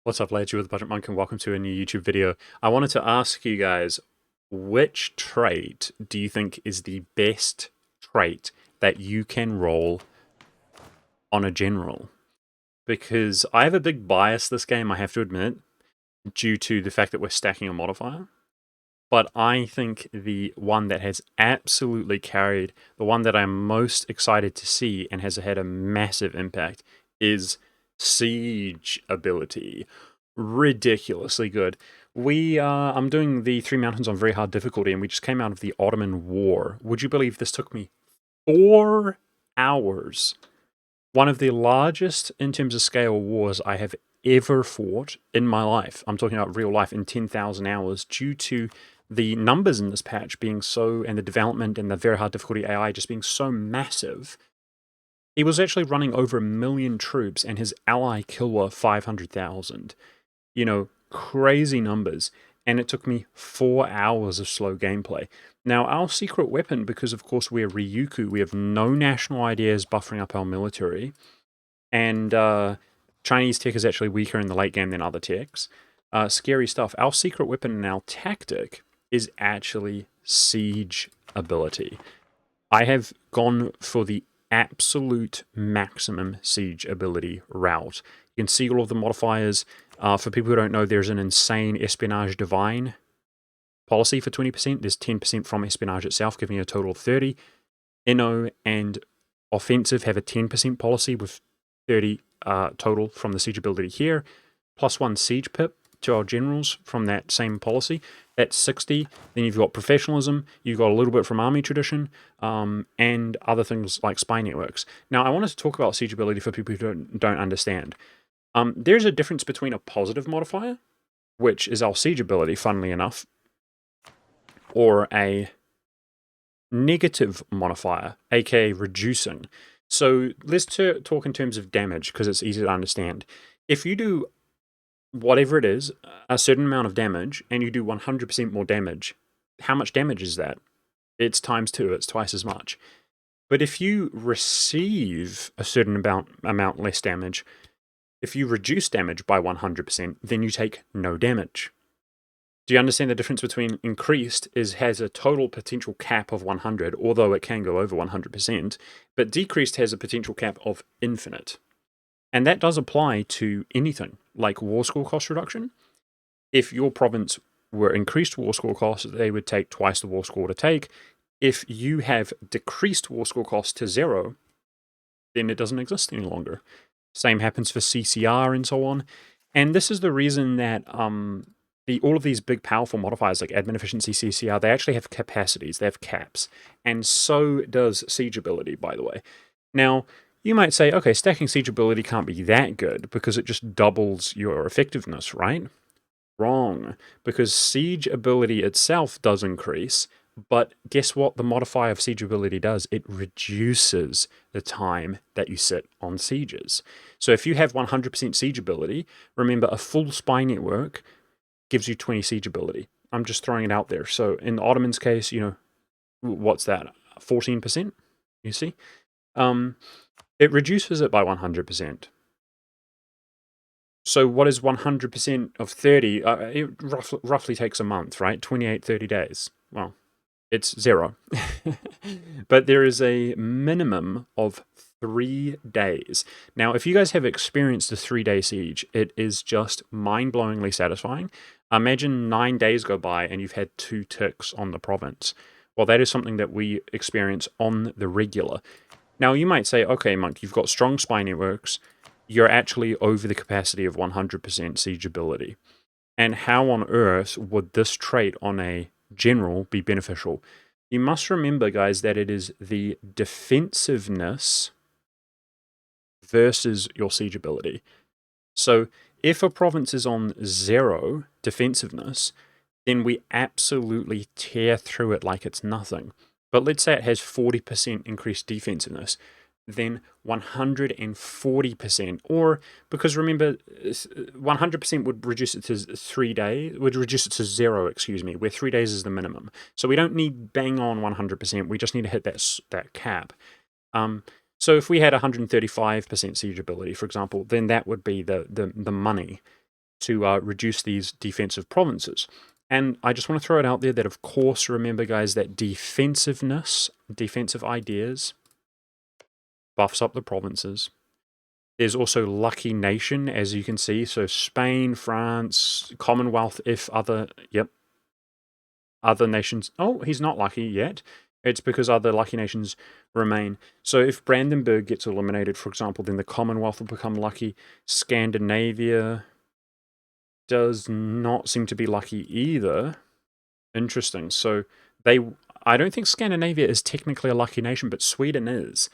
What's up, lads? You're with the Budget Monk, and welcome to a new YouTube video. I wanted to ask you guys, which trait do you think is the best trait that you can roll on a general? Because I have a big bias this game, I have to admit, due to the fact that we're stacking a modifier. But I think the one that has absolutely carried, the one that I'm most excited to see and has had a massive impact, is Siege ability. Ridiculously good. I'm doing the Three Mountains on very hard difficulty, and we just came out of the Ottoman War. Would you believe this took me 4 hours? One of the largest in terms of scale wars I have ever fought in my life. I'm talking about real life in 10,000 hours, due to the numbers in this patch being so, and the development and the very hard difficulty AI just being so massive. He was actually running over 1,000,000 troops, and his ally kill were 500,000. You know, crazy numbers. And it took me 4 hours of slow gameplay. Now, our secret weapon, because of course we're Ryukyu, we have no national ideas buffering up our military. And Chinese tech is actually weaker in the late game than other techs. Scary stuff. Our secret weapon and our tactic is actually siege ability. I have gone for the absolute maximum siege ability route. You can see all of the modifiers. For people who don't know, there's an insane Espionage Divine policy for 20%. There's 10% from Espionage itself, giving you a total of 30. Inno and Offensive have a 10% policy with 30 total from the siege ability here. +1 siege pip to our generals from that same policy. That's 60. Then you've got professionalism. You've got a little bit from army tradition, and other things like spy networks. Now, I wanted to talk about siege ability for people who don't understand. There's a difference between a positive modifier, which is our siege ability, funnily enough, or a negative modifier, aka reducing. So let's talk in terms of damage, because it's easy to understand. If you do whatever it is, a certain amount of damage, and you do 100% more damage, how much damage is that? It's ×2, it's twice as much. But if you receive a certain amount less damage, if you reduce damage by 100%, then you take no damage. Do you understand the difference between increased has a total potential cap of 100, although it can go over 100%, but decreased has a potential cap of infinite. And that does apply to anything, like war score cost reduction. If your province were increased war score costs, they would take twice the war score to take. If you have decreased war score cost to 0, then it doesn't exist any longer. Same happens for CCR and so on. And this is the reason that all of these big powerful modifiers like admin efficiency, CCR, they actually have capacities, they have caps. And so does siege ability, by the way. Now, you might say, okay, stacking siege ability can't be that good because it just doubles your effectiveness, right? Wrong, because siege ability itself does increase, but guess what the modifier of siege ability does? It reduces the time that you sit on sieges. So if you have 100% siege ability, remember a full spy network gives you 20 siege ability. I'm just throwing it out there. So in the Ottoman's case, what's that? 14%, you see? It reduces it by 100%. So what is 100% of 30? It roughly takes a month, right? 28, 30 days. Well, it's 0. But there is a minimum of 3 days. Now, if you guys have experienced a 3-day siege, it is just mind-blowingly satisfying. Imagine 9 days go by and you've had 2 ticks on the province. Well, that is something that we experience on the regular. Now, you might say, okay, Monk, you've got strong spy networks. You're actually over the capacity of 100% siege ability. And how on earth would this trait on a general be beneficial? You must remember, guys, that it is the defensiveness versus your siege ability. So if a province is on 0 defensiveness, then we absolutely tear through it like it's nothing. But let's say it has 40% increased defensiveness, then 140%, or because remember, 100% would reduce it to 3 days, would reduce it to 0, excuse me, where 3 days is the minimum. So we don't need bang on 100%, we just need to hit that cap. So if we had 135% siege ability, for example, then that would be the money. to reduce these defensive provinces. And I just want to throw it out there that, of course, remember, guys, that defensiveness, defensive ideas, buffs up the provinces. There's also Lucky Nation, as you can see. So Spain, France, Commonwealth, if other nations... Oh, he's not lucky yet. It's because other lucky nations remain. So if Brandenburg gets eliminated, for example, then the Commonwealth will become lucky. Scandinavia does not seem to be lucky either. Interesting. So I don't think Scandinavia is technically a lucky nation, but Sweden is.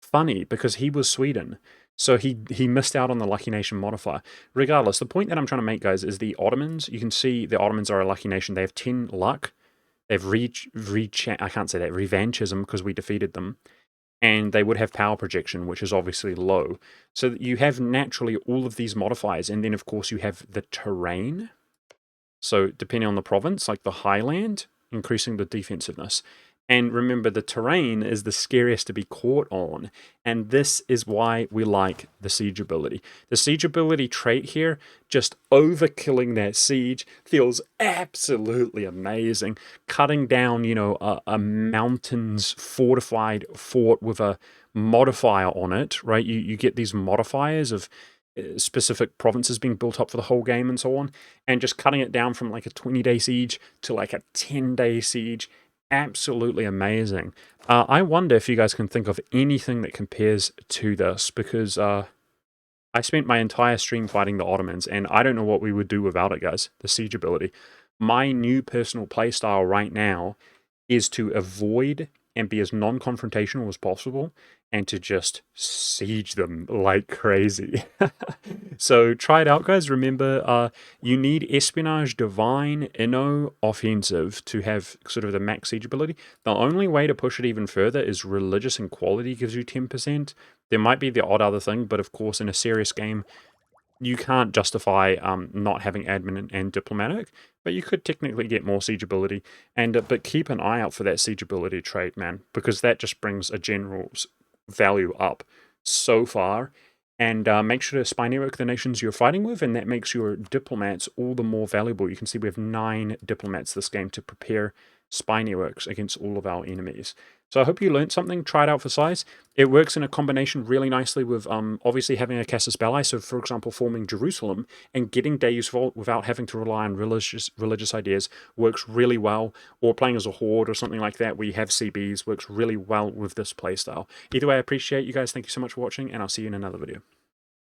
Funny, because he was Sweden. So he missed out on the lucky nation modifier. Regardless, the point that I'm trying to make, guys, is the Ottomans. You can see the Ottomans are a lucky nation. They have 10 luck. They've I can't say that, revanchism, because we defeated them. And they would have power projection, which is obviously low. So you have naturally all of these modifiers. And then, of course, you have the terrain. So depending on the province, like the highland, increasing the defensiveness. And remember, the terrain is the scariest to be caught on. And this is why we like the siege ability. The siege ability trait here, just overkilling that siege, feels absolutely amazing. Cutting down, a mountains fortified fort with a modifier on it, right? You get these modifiers of specific provinces being built up for the whole game and so on. And just cutting it down from like a 20-day siege to like a 10-day siege. Absolutely amazing. I wonder if you guys can think of anything that compares to this, because I spent my entire stream fighting the Ottomans, and I don't know what we would do without it, guys. The siege ability. My new personal playstyle right now is to avoid and be as non-confrontational as possible, and to just siege them like crazy. So try it out, guys. Remember, you need Espionage, Divine, Inno, Offensive to have sort of the max siege ability. The only way to push it even further is Religious and Quality gives you 10%. There might be the odd other thing, but of course in a serious game, you can't justify not having admin and diplomatic, but you could technically get more siege ability. And but keep an eye out for that siege ability trait, man, because that just brings a general's value up so far. And make sure to spy network the nations you're fighting with, and that makes your diplomats all the more valuable. You can see we have 9 diplomats this game to prepare spy networks against all of our enemies. So I hope you learned something. Try it out for size. It works in a combination really nicely with obviously having a Casus Belli. So, for example, forming Jerusalem and getting Deus Vult without having to rely on religious ideas works really well. Or playing as a horde or something like that, where you have CBs, works really well with this playstyle. Either way, I appreciate you guys. Thank you so much for watching, and I'll see you in another video.